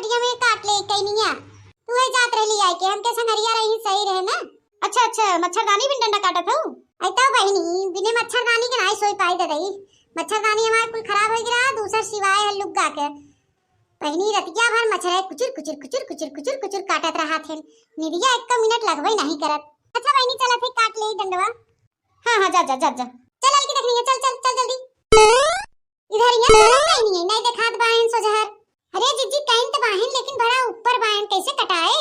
बसकोटिया में काट ले कहीं नहीं है। तू है जात रही आई के हम के संगरिया रही सही रहे ना। अच्छा अच्छा, मच्छरदानी भी डंडा काटा था। ऐता बहनी बिना मच्छरदानी के नहीं सोई पाई दे रही। मच्छरदानी हमारे कुल खराब हो गया दूसरा सिवाय है लुक गा के। पहनी रतिया भर मच्छर है कुचुर कुचुर कुचुर कुचुर कुचुर कुचुर काटत रहा थे। निदिया एक मिनट लगवे नहीं करत। अच्छा बहनी चला थे काट ले डंडवा। हाँ हाँ जा जा जा जा। चल अलकी देखनी है, चल चल चल जल्दी। इधर यहाँ नहीं दिखात बाहन सोजहर। अरे जीजी कहीं तो बाहन लेकिन बड़ा ऊपर बाहन कैसे कटाए।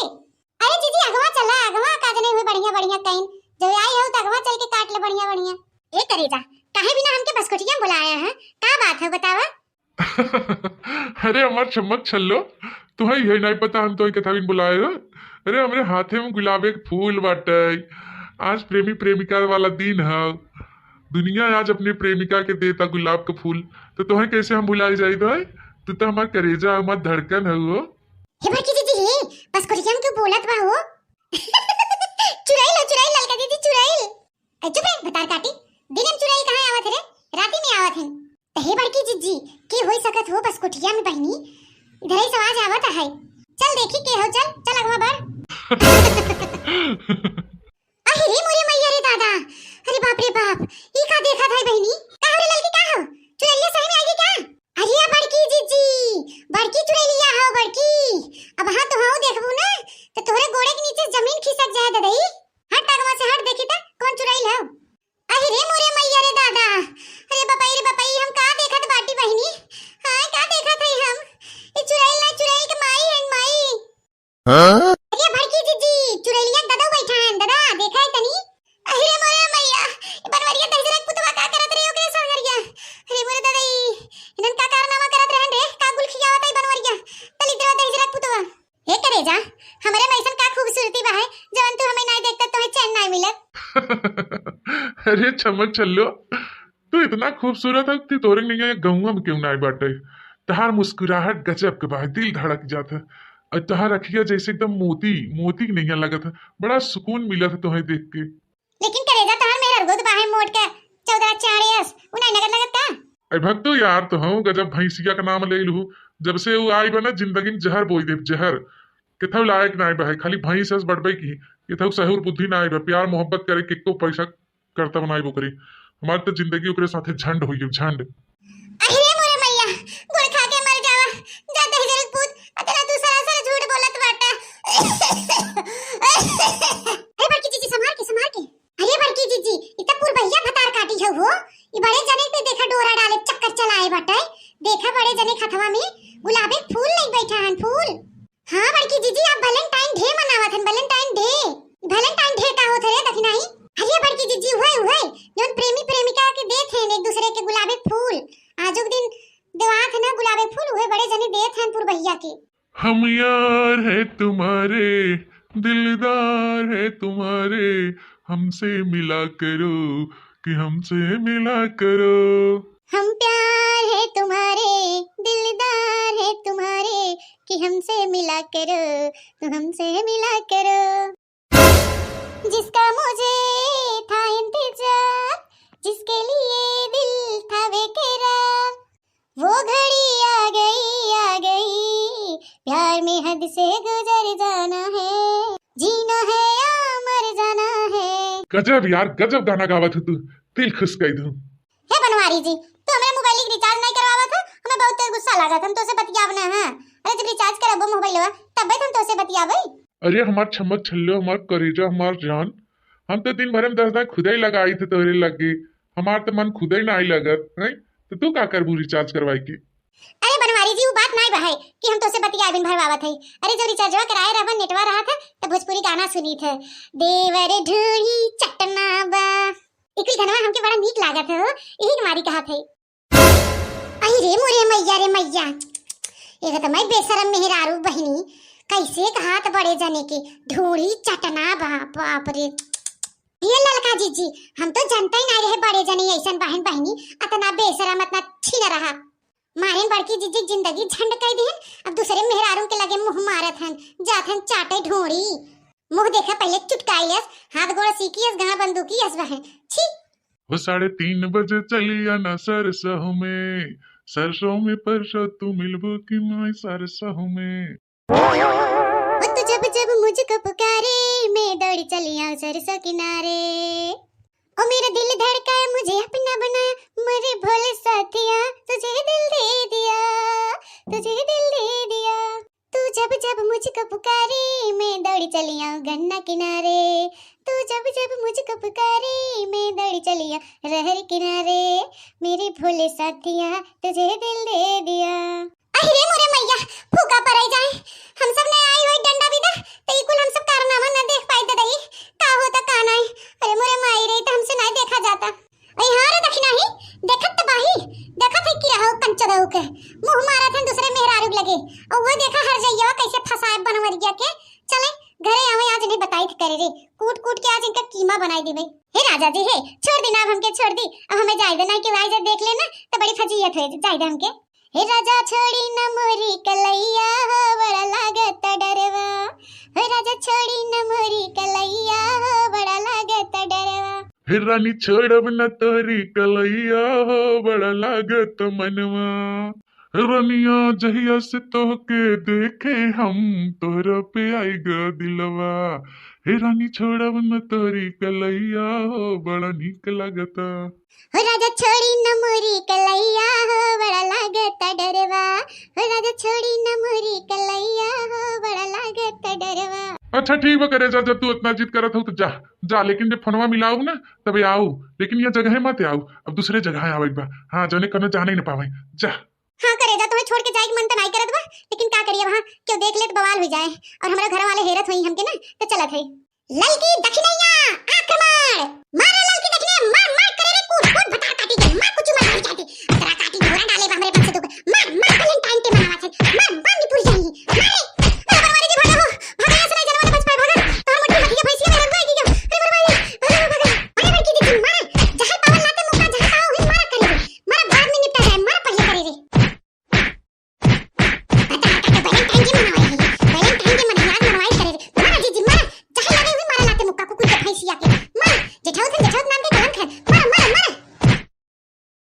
अरे जीजी अगवा चला अगवा काटने हुए बढ़िया बढ़िया कहीं जब आई हो तो अगवा चल के काट ले बढ़िया बढ़िया। ए करेजा काहे बिना हमके बसकोटिया बुलाया है, का बात है बतावा। अरे हमार चमक छल्लो तुम्हें यही नहीं पता हम तो कथा भी बुलाए हो। अरे हमारे हाथे में गुलाबे के फूल बाटे। आज प्रेमी प्रेमिका वाला दिन है। दुनिया आज अपने प्रेमिका के देता गुलाब का फूल तो तुम्हें कैसे हम बुलाई जाए तो तू तो हमार करेजा हमार धड़कन है वो। हे बड़की जीजी हे बसकोटिया में क्यों बोलत बा हो। चुराई ललका दीदी चुराई। चुप रे बतार काटी दिन में चुराई कहां आवत रे, राती में आवत है। हे बड़की जीजी के होई सकत हो बसकोटिया में बहनी इधर ही आवाज आवत है। चल देखी के हो, चल चल अगवा बढ़। अरे मोरे मैया रे दादा, अरे बाप रे बाप ई का देखा था बहनी। का हो रे ललकी का हो, चुरैलिया सही में आई क्या। अरे या बड़की जीजी बड़की चुरैलिया हो बड़की। अब हां तो हां देखबू ना तो तोरे गोड़े के नीचे जमीन खिसक जाए ददई। हट अगवा से हट देखी त कौन चुरैल हो। अरे मोरे मैया रे दादा, अरे बपाई हम का देखत बाटी बहनी। हां का देखत है हम ई चुरैल के माई है माई। हां अरे बड़की जीजी चुरैलिया दादा बैठा है दादा देखा है तनी। अरे मोरे मैया बनवरिया दहजरक पुतवा का करत रे ओकरे संगरिया। अरे मोरे दादा इनन का कारनामा करत रहन रे का गुल खियावत है बनवरिया तली दरा दहजरक पुतवा। हे करे जा हमरे मैसन का खूबसूरती बा है जवन तू हमें नहीं देखता तो चैन नहीं मिलत। अरे चमक छल्लो तू इतना खूबसूरत है कि तोरे नहीं गहुआ में क्यों ना बाटे। तहार मुस्कुराहट गजब के बा, दिल धड़क जाता। और तहार अखिया जैसे एकदम मोती मोती नहीं लगत है। बड़ा सुकून मिला था तुम्हें देख के। लेकिन करेजा तहार मेरा गोद बाहे मोड़ के 14 चाड़ियस उन्हें नगद लगत का। अरे भक्तो यार तो हूँ गजब भैंसिया का नाम ले लू जब से वो आई बना जिंदगी में जहर बोई दे जहर किथा लायक ना बा खाली भैंस हस बढ़बे की किथा सहूर बुद्धि ना बा प्यार मोहब्बत करे किको पैसा करता बनाई वो करी। हमारे तो जिंदगी ओकरे साथे झंड होई झंड। अरे मोरे मैया गोड़ खा के मर जावा जा दहजरत पूत अतरा तू सरासर झूठ बोलत बाटा। अरे बड़की जीजी संभाल के। अरे बड़की जीजी इतना पूर भैया भतार काटी है वो। ये बड़े जने पे देखा डोरा डाले चक्कर चलाए बाटे। देखा बड़े जने खतवा में गुलाबे फूल नहीं बैठा हन फूल। हां बड़की जीजी आप वैलेंटाइन डे मनावत हन वैलेंटाइन डे। वैलेंटाइन डे का होत रे दखनाई। अरे बड़की जीजी हुए जोन प्रेमी प्रेमिका के देत हैं एक दूसरे के गुलाबे फूल। आजो के दिन देवात है ना गुलाबे फूल हुए बड़े जने देत हैं पूर भैया के। हम यार है तुम्हारे दिलदार है तुम्हारे हमसे मिला करो कि हमसे मिला करो। हम प्यार है तुम्हारे दिलदार है तुम्हारे कि हमसे मिला करो तो हमसे मिला करो। जिसका मुझे था इंतजार जिसके लिए दिल था बेकरार वो घड़ी आ गई प्यार में हद से गुजर जाना है जीना है या मर जाना है। गजब यार गजब गाना गावत है तू दिल खुश कर दूं। हे बनवारी जी तू हमारे मोबाइल की रिचार्ज नहीं करवावा था हमें बहुत तेज गुस्सा लगा था हम तो से बतियावना है। अरे जब रिचार्ज करबो मोबाइलवा तब हम तो से बतियावे। अरे हमार चमक छल्लो हमार करेजा हमार जान हम तो दिन भर में 10 खुदा ही लगाई थे तोरे लगे हमार तो मन खुदा ही ना आई लगत है तो तू का करबू रिचार्ज करवाई के। अरे बनवारी जी वो बात नहीं बहाई कि हम तो से बतिया बिन भरवावा थे। अरे जो रिचार्जवा कराए रहबन नेटवा रहा था तो भोजपुरी गाना सुनी थे देवर ढूंढी चटनाबा इकुल गाना हमके बड़ा नीक लागत है यही हमारी कहा थे। अरे मोरे मैया रे मैया ये तो मैं बेशरम मेहरारू बहनी कैसे कहा तो बड़े जने के ढूंढी चटनाबा बाप रे। ये ललका जीजी हम तो जानते ही नहीं रहे बड़े जने ऐसन बहन बहनी अतना बेशरम अतना छीना रहा। मारे बड़की जीजी जिंदगी झंड कर दी अब दूसरे मेहरारों के लगे मुंह मारत हन जाथन चाटे ढोड़ी मुंह देखा पहले चुटकाइयस हाथ गोड़ सीखियस गहा बंदूकी यस बहन छी। वो 3:30 बजे चली आना सरसों में परसों तू मिलबो कि मैं सरसों में। वो तू जब जब मुझको पुकारे मैं दौड़ी चली आऊं सरसों किनारे। ओ मेरा दिल धड़काया मुझे अपना बनाया मेरे भोले साथिया तुझे दिल दे दिया तुझे दिल दे दिया। तू जब जब मुझको पुकारे मैं दौड़ी चली आऊं गन्ना किनारे। तू जब जब मुझको पुकारे मैं दौड़ी चली आऊं रहर किनारे मेरे भोले साथिया तुझे दिल दे दिया। अरे मोरे मैया फूका पड़े जाए हम सब ने आई होई डंडा बिदा ते कुल हम सब कारनामा न देख पाई दई का होता का नहीं। अरे मोरे माई रे तो हमसे नहीं देखा जाता। अरे हां रे दक्षिणा ही देखत तबाही देखत है कि रहो कंचदाऊ के मुंह मारा थे दूसरे मेहरारू लगे और वो देखा हर जइया कैसे फसाए बनवरिया के। चले घरे आवे आज नहीं बताई करे रे कूट कूट के आज इनका कीमा बनाई दी भाई। हे राजा जी हे छोड़ देना अब हमके छोड़ दी अब हमें जाय देना कि भाई जब देख लेना तो बड़ी फजीयत है जाय दे हमके। हे राजा छोड़ी न मोरी कलैया हो बड़ा लागत डरवा। हे राजा छोड़ी न मोरी कलैया हो बड़ा लागत डरवा। हे रानी छोड़ब न तोरी कलैया हो बड़ा लागत मनवा। हे रानिया जहिया से तोहके देखे हम तोहरा पे आई ग दिलवा। हे रानी छोड़ब न तोरी कलैया हो बड़ा नीक लागता। हो राजा छोड़ी न मोरी कलैया हो बड़ा लागत डरवा। हो राजा छोड़ी न मोरी कलैया हो बड़ा लागत डरवा। अच्छा ठीक बा करे जा जब तू इतना जिद करत हो तो जा जा लेकिन जब फोनवा मिलाऊ ना तबे आऊ लेकिन ये जगह मत आऊ अब दूसरे जगह आवे बा। हाँ जने कनो जाने न पावे जा। हाँ करे जा तुम्हें छोड़ के जाए मन तो नहीं करत बा लेकिन का करिए वहां क्यों देख ले तो बवाल हो जाए और हमारा घर वाले हेरत होई हमके ना तो चलत है ललकी दक्षिणैया